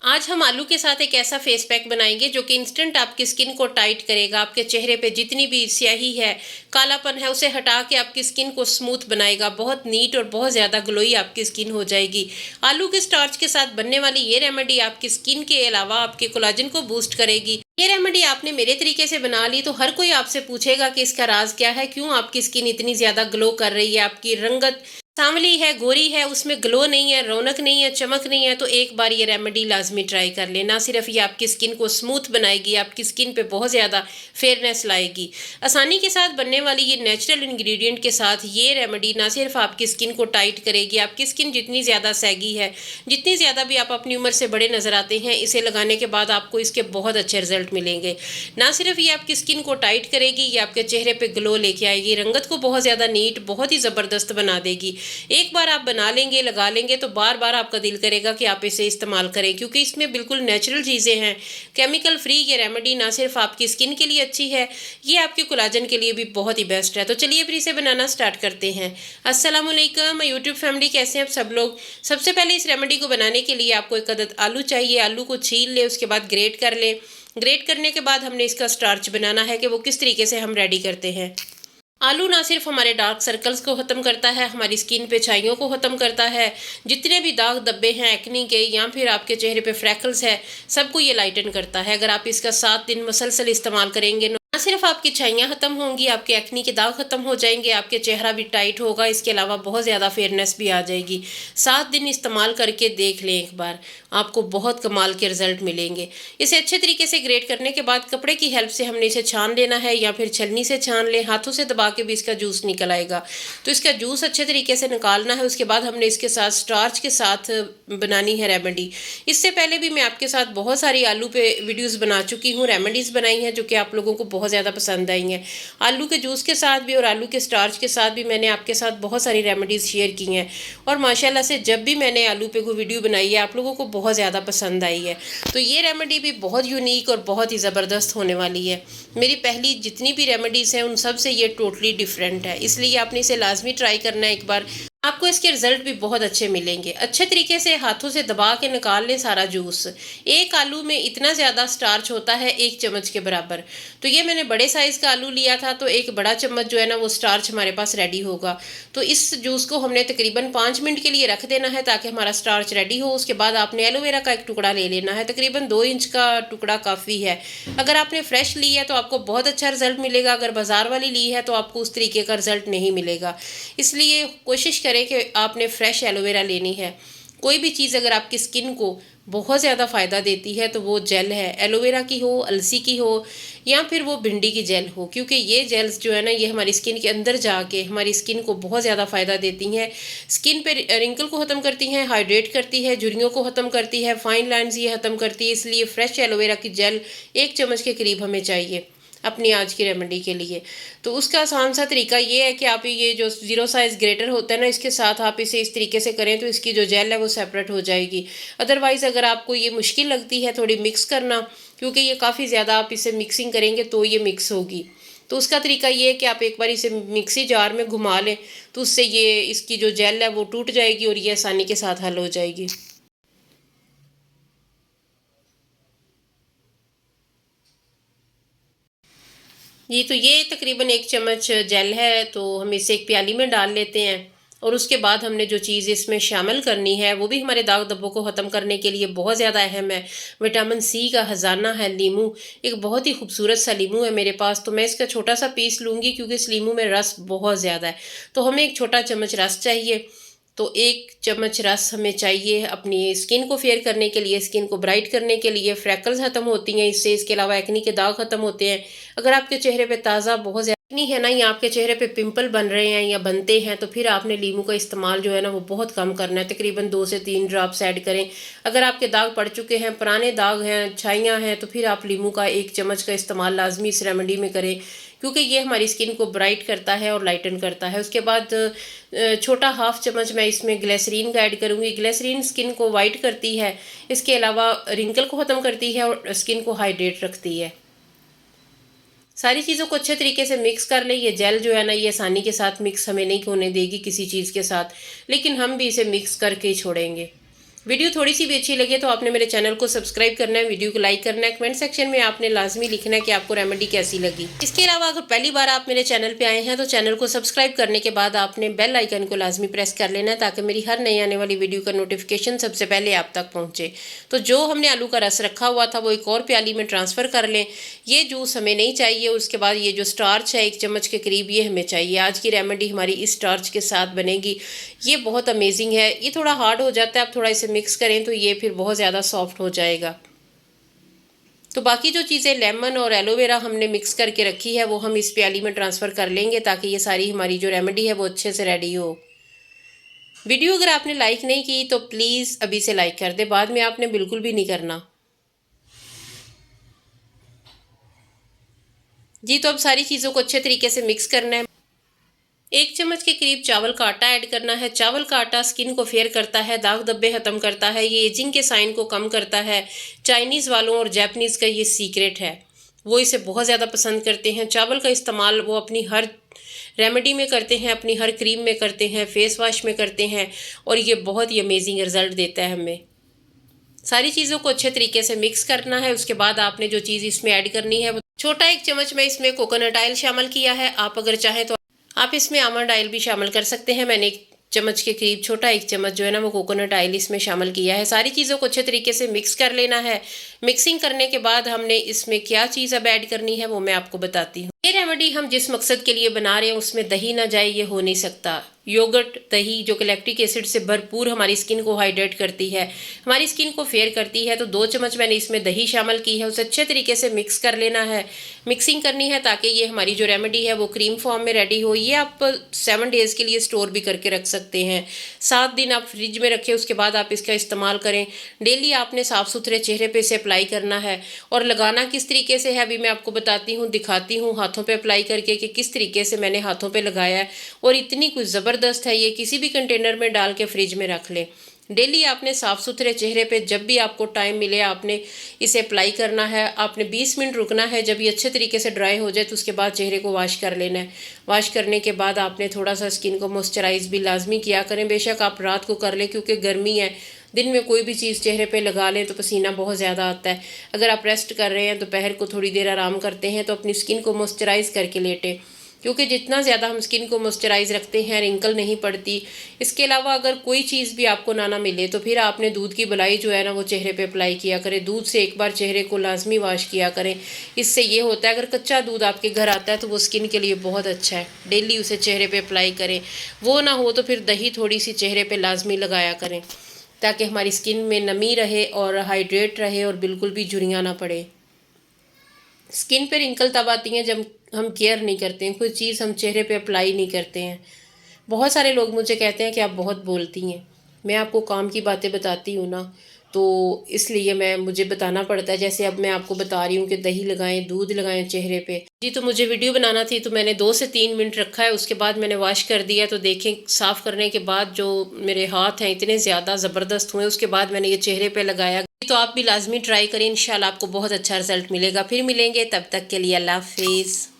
आज हम आलू के साथ एक ऐसा फेस पैक बनाएंगे जो कि इंस्टेंट आपकी स्किन को टाइट करेगा, आपके चेहरे पे जितनी भी स्याही है, कालापन है, उसे हटा के आपकी स्किन को स्मूथ बनाएगा। बहुत नीट और बहुत ज़्यादा ग्लोई आपकी स्किन हो जाएगी। आलू के स्टार्च के साथ बनने वाली ये रेमेडी आपकी स्किन के अलावा आपके कोलाजन को बूस्ट करेगी। ये रेमेडी आपने मेरे तरीके से बना ली तो हर कोई आपसे पूछेगा कि इसका राज क्या है, क्यों आपकी स्किन इतनी ज़्यादा ग्लो कर रही है, आपकी रंगत सांवली है, गोरी है, उसमें ग्लो नहीं है, रौनक नहीं है, चमक नहीं है। तो एक बार ये रेमेडी लाजमी ट्राई कर लें। ना सिर्फ ये आपकी स्किन को स्मूथ बनाएगी, आपकी स्किन पे बहुत ज़्यादा फेयरनेस लाएगी। आसानी के साथ बनने वाली ये नेचुरल इंग्रेडिएंट के साथ ये रेमेडी ना सिर्फ आपकी स्किन को टाइट करेगी, आपकी स्किन जितनी ज़्यादा सैगी है, जितनी ज़्यादा भी आप अपनी उम्र से बड़े नज़र आते हैं, इसे लगाने के बाद आपको इसके बहुत अच्छे रिजल्ट मिलेंगे। ना सिर्फ ये आपकी स्किन को टाइट करेगी, ये आपके चेहरे पे ग्लो लेके आएगी, रंगत को बहुत ज़्यादा नीट, बहुत ही ज़बरदस्त बना देगी। एक बार आप बना लेंगे, लगा लेंगे तो बार बार आपका दिल करेगा कि आप इसे इस्तेमाल करें, क्योंकि इसमें बिल्कुल नेचुरल चीज़ें हैं, केमिकल फ्री। ये रेमेडी ना सिर्फ आपकी स्किन के लिए अच्छी है, ये आपके कोलाजन के लिए भी बहुत ही बेस्ट है। तो चलिए फिर इसे बनाना स्टार्ट करते हैं। अस्सलाम वालेकुम यूट्यूब फैमिली, कैसे हैं आप सब लोग। सबसे पहले इस रेमेडी को बनाने के लिए आपको एक अदद आलू चाहिए। आलू को छील ले, उसके बाद ग्रेट कर ले। ग्रेट करने के बाद हमने इसका स्टार्च बनाना है कि वो किस तरीके से हम रेडी करते हैं। आलू ना सिर्फ हमारे डार्क सर्कल्स को ख़त्म करता है, हमारी स्किन पे छाइयों को ख़त्म करता है, जितने भी दाग धब्बे हैं एक्नी के या फिर आपके चेहरे पे फ्रैकल्स है, सबको ये लाइटन करता है। अगर आप इसका 7 दिन मुसलसल इस्तेमाल करेंगे ना सिर्फ आपकी छाइयाँ ख़त्म होंगी, आपके एक्नी के दाग ख़त्म हो जाएंगे, आपके चेहरा भी टाइट होगा, इसके अलावा बहुत ज़्यादा फेयरनेस भी आ जाएगी। 7 दिन इस्तेमाल करके देख लें एक बार, आपको बहुत कमाल के रिजल्ट मिलेंगे। इसे अच्छे तरीके से ग्रेट करने के बाद कपड़े की हेल्प से हमने इसे छान लेना है या फिर छलनी से छान लें, हाथों से दबा के भी इसका जूस निकल आएगा। तो इसका जूस अच्छे तरीके से निकालना है। उसके बाद हमने इसके साथ स्टार्च के साथ बनानी है रेमेडी। इससे पहले भी मैं आपके साथ बहुत सारी आलू पे वीडियोस बना चुकी हूँ, रेमेडीज़ बनाई हैं जो कि आप लोगों को बहुत ज़्यादा पसंद आई हैं। आलू के जूस के साथ भी और आलू के स्टार्च के साथ भी मैंने आपके साथ बहुत सारी रेमेडीज़ शेयर की हैं, और माशाल्लाह से जब भी मैंने आलू पे कोई वीडियो बनाई है आप लोगों को बहुत ज़्यादा पसंद आई है। तो ये रेमेडी भी बहुत यूनिक और बहुत ही ज़बरदस्त होने वाली है। मेरी पहली जितनी भी रेमेडीज़ हैं उन सब से ये टोटली डिफरेंट है, इसलिए आपने इसे लाजमी ट्राई करना है एक बार। आपको इसके रिजल्ट भी बहुत अच्छे मिलेंगे। अच्छे तरीके से हाथों से दबा के निकाल लें सारा जूस। एक आलू में इतना ज़्यादा स्टार्च होता है 1 चम्मच के बराबर। तो ये मैंने बड़े साइज़ का आलू लिया था, तो एक बड़ा चम्मच जो है ना वो स्टार्च हमारे पास रेडी होगा। तो इस जूस को हमने तकरीबन 5 मिनट के लिए रख देना है ताकि हमारा स्टार्च रेडी हो। उसके बाद आपने एलोवेरा का एक टुकड़ा ले लेना है, तकरीबन 2 इंच का टुकड़ा काफ़ी है। अगर आपने फ्रेश ली है तो आपको बहुत अच्छा रिजल्ट मिलेगा, अगर बाज़ार वाली ली है तो आपको उस तरीके का रिजल्ट नहीं मिलेगा। इसलिए कोशिश करें कि आपने फ्रेश एलोवेरा लेनी है। कोई भी चीज़ अगर आपकी स्किन को बहुत ज़्यादा फ़ायदा देती है तो वो जेल है, एलोवेरा की हो, अलसी की हो या फिर वो भिंडी की जेल हो, क्योंकि ये जेल्स जो है ना ये हमारी स्किन के अंदर जाके हमारी स्किन को बहुत ज़्यादा फ़ायदा देती हैं। स्किन पे रिंकल को ख़त्म करती हैं, हाइड्रेट करती है, झुर्रियों को ख़त्म करती है, फाइन लाइन्स ये ख़त्म करती है। इसलिए फ्रेश एलोवेरा की जेल 1 चम्मच के करीब हमें चाहिए अपनी आज की रेमेडी के लिए। तो उसका आसान सा तरीका ये है कि आप ये जो 0 साइज़ ग्रेटर होता है ना, इसके साथ आप इसे इस तरीके से करें तो इसकी जो जेल है वो सेपरेट हो जाएगी। अदरवाइज़ अगर आपको ये मुश्किल लगती है थोड़ी मिक्स करना, क्योंकि ये काफ़ी ज़्यादा आप इसे मिक्सिंग करेंगे तो ये मिक्स होगी, तो उसका तरीका ये है कि आप एक बार इसे मिक्सी जार में घुमा लें, तो उससे ये इसकी जो जेल है वो टूट जाएगी और ये आसानी के साथ हल हो जाएगी। जी, तो ये तकरीबन 1 चम्मच जेल है, तो हम इसे एक प्याली में डाल लेते हैं। और उसके बाद हमने जो चीज़ इसमें शामिल करनी है वो भी हमारे दाग धब्बों को ख़त्म करने के लिए बहुत ज़्यादा अहम है। विटामिन सी का ख़जाना है नींबू। एक बहुत ही खूबसूरत सा नींबू है मेरे पास, तो मैं इसका छोटा सा पीस लूँगी क्योंकि इस नींबू में रस बहुत ज़्यादा है। तो हमें एक छोटा चम्मच रस चाहिए। तो 1 चम्मच रस हमें चाहिए अपनी स्किन को फेयर करने के लिए, स्किन को ब्राइट करने के लिए। फ्रैकल्स ख़त्म होती हैं इससे, इसके अलावा एक्नी के दाग ख़त्म होते हैं। अगर आपके चेहरे पे ताज़ा बहुत ज़्यादा एक्नी है ना, या आपके चेहरे पे पिंपल बन रहे हैं या बनते हैं, तो फिर आपने नींबू का इस्तेमाल जो है ना वो बहुत कम करना है। तकरीबन 2 से 3 ड्रॉप्स ऐड करें। अगर आपके दाग पड़ चुके हैं, पुराने दाग हैं, छाइयाँ हैं, तो फिर आप नींबू का 1 चम्मच का इस्तेमाल लाजमी इस रेमेडी में करें, क्योंकि ये हमारी स्किन को ब्राइट करता है और लाइटन करता है। उसके बाद छोटा हाफ चम्मच मैं इसमें ग्लिसरीन का ऐड करूँगी। ग्लिसरीन स्किन को वाइट करती है, इसके अलावा रिंकल को ख़त्म करती है और स्किन को हाइड्रेट रखती है। सारी चीज़ों को अच्छे तरीके से मिक्स कर लें। ये जेल जो है ना ये आसानी के साथ मिक्स हमें नहीं होने देगी किसी चीज़ के साथ, लेकिन हम भी इसे मिक्स करके ही छोड़ेंगे। वीडियो थोड़ी सी भी अच्छी लगे तो आपने मेरे चैनल को सब्सक्राइब करना है, वीडियो को लाइक करना है, कमेंट सेक्शन में आपने लाजमी लिखना है कि आपको रेमेडी कैसी लगी। इसके अलावा अगर पहली बार आप मेरे चैनल पे आए हैं तो चैनल को सब्सक्राइब करने के बाद आपने बेल आइकन को लाजमी प्रेस कर लेना है ताकि मेरी हर नई आने वाली वीडियो का नोटिफिकेशन सबसे पहले आप तक पहुँचे। तो जो हमने आलू का रस रखा हुआ था वो एक और प्याली में ट्रांसफ़र कर लें। ये जूस हमें नहीं चाहिए। उसके बाद ये जो स्टार्च है 1 चम्मच के करीब ये हमें चाहिए। आज की रेमेडी हमारी इस स्टार्च के साथ बनेगी। ये बहुत अमेजिंग है। ये थोड़ा हार्ड हो जाता है, आप थोड़ा इसे मिक्स करें तो ये फिर बहुत ज़्यादा सॉफ्ट हो जाएगा। तो बाकी जो चीज़ें लेमन और एलोवेरा हमने मिक्स करके रखी है वो हम इस प्याली में ट्रांसफ़र कर लेंगे ताकि ये सारी हमारी जो रेमेडी है वो अच्छे से रेडी हो। वीडियो अगर आपने लाइक नहीं की तो प्लीज़ अभी से लाइक कर दे, बाद में आपने बिल्कुल भी नहीं करना जी। तो अब सारी चीज़ों को अच्छे तरीके से मिक्स करना है। 1 चम्मच के करीब चावल का आटा ऐड करना है। चावल का आटा स्किन को फेयर करता है, दाग धब्बे ख़त्म करता है, ये एजिंग के साइन को कम करता है। चाइनीज़ वालों और जापानीज़ का ये सीक्रेट है, वो इसे बहुत ज़्यादा पसंद करते हैं। चावल का इस्तेमाल वो अपनी हर रेमेडी में करते हैं, अपनी हर क्रीम में करते हैं, फेस वॉश में करते हैं और ये बहुत ही अमेजिंग रिज़ल्ट देता है हमें। सारी चीज़ों को अच्छे तरीके से मिक्स करना है। उसके बाद आपने जो चीज़ इसमें ऐड करनी है वो छोटा 1 चम्मच में इसमें कोकोनट ऑयल शामिल किया है। आप अगर चाहें तो आप इसमें आमंड ऑयल भी शामिल कर सकते हैं। मैंने 1 चम्मच के करीब छोटा 1 चम्मच जो है ना वो कोकोनट ऑयल इसमें शामिल किया है। सारी चीज़ों को अच्छे तरीके से मिक्स कर लेना है। मिक्सिंग करने के बाद हमने इसमें क्या चीज़ अब ऐड करनी है वो मैं आपको बताती हूँ। ये रेमेडी हम जिस मकसद के लिए बना रहे हैं उसमें दही ना जाए ये हो नहीं सकता। योगर्ट, दही जो कि लैक्टिक एसिड से भरपूर हमारी स्किन को हाइड्रेट करती है, हमारी स्किन को फेयर करती है। तो 2 चम्मच मैंने इसमें दही शामिल की है। उसे अच्छे तरीके से मिक्स कर लेना है, मिक्सिंग करनी है ताकि ये हमारी जो रेमेडी है वो क्रीम फॉर्म में रेडी हो। ये आप 7 डेज़ के लिए स्टोर भी करके रख सकते हैं। 7 दिन आप फ्रिज में रखें, उसके बाद आप इसका इस्तेमाल करें। डेली आपने साफ़ सुथरे चेहरे पे इसे अप्लाई करना है और लगाना किस तरीके से है अभी मैं आपको बताती हूँ, दिखाती हूँ हाथों पे अप्लाई करके कि किस तरीके से मैंने हाथों पे लगाया है। और इतनी कुछ ज़बरदस्त है, ये किसी भी कंटेनर में डाल के फ्रिज में रख लें। डेली आपने साफ़ सुथरे चेहरे पे जब भी आपको टाइम मिले आपने इसे अप्लाई करना है। आपने 20 मिनट रुकना है। जब ये अच्छे तरीके से ड्राई हो जाए तो उसके बाद चेहरे को वॉश कर लेना है। वॉश करने के बाद आपने थोड़ा सा स्किन को मॉइस्चराइज भी लाजमी किया करें। बेशक आप रात को कर लें क्योंकि गर्मी है, दिन में कोई भी चीज़ चेहरे पे लगा लें तो पसीना बहुत ज़्यादा आता है। अगर आप रेस्ट कर रहे हैं दोपहर को थोड़ी देर आराम करते हैं तो अपनी स्किन को मॉइस्चराइज करके लेटें, क्योंकि जितना ज़्यादा हम स्किन को मॉइस्चराइज रखते हैं रिंकल नहीं पड़ती। इसके अलावा अगर कोई चीज़ भी आपको ना मिले तो फिर आपने दूध की बलाई जो है ना वो चेहरे पे अप्लाई किया करें। दूध से एक बार चेहरे को लाजमी वॉश किया करें। इससे ये होता है अगर कच्चा दूध आपके घर आता है तो वो स्किन के लिए बहुत अच्छा है। डेली उसे चेहरे पे अप्लाई करें। वो ना हो तो फिर दही थोड़ी सी चेहरे पे लाजमी लगाया करें ताकि हमारी स्किन में नमी रहे और हाइड्रेट रहे और बिल्कुल भी झुर्रियाँ ना पड़े। स्किन पे रिंकल तब आती हैं जब हम केयर नहीं करते हैं, कोई चीज़ हम चेहरे पे अप्लाई नहीं करते हैं। बहुत सारे लोग मुझे कहते हैं कि आप बहुत बोलती हैं। मैं आपको काम की बातें बताती हूँ ना, तो इसलिए मुझे बताना पड़ता है। जैसे अब मैं आपको बता रही हूँ कि दही लगाएं, दूध लगाएं चेहरे पे जी। तो मुझे वीडियो बनाना थी तो मैंने 2 से 3 मिनट रखा है, उसके बाद मैंने वॉश कर दिया। तो देखें साफ़ करने के बाद जो मेरे हाथ हैं इतने ज़्यादा ज़बरदस्त हुए। उसके बाद मैंने ये चेहरे पे लगाया। तो आप भी लाजमी ट्राई करें, इंशाल्लाह आपको बहुत अच्छा रिजल्ट मिलेगा। फिर मिलेंगे, तब तक के लिए अल्लाह हाफिज़।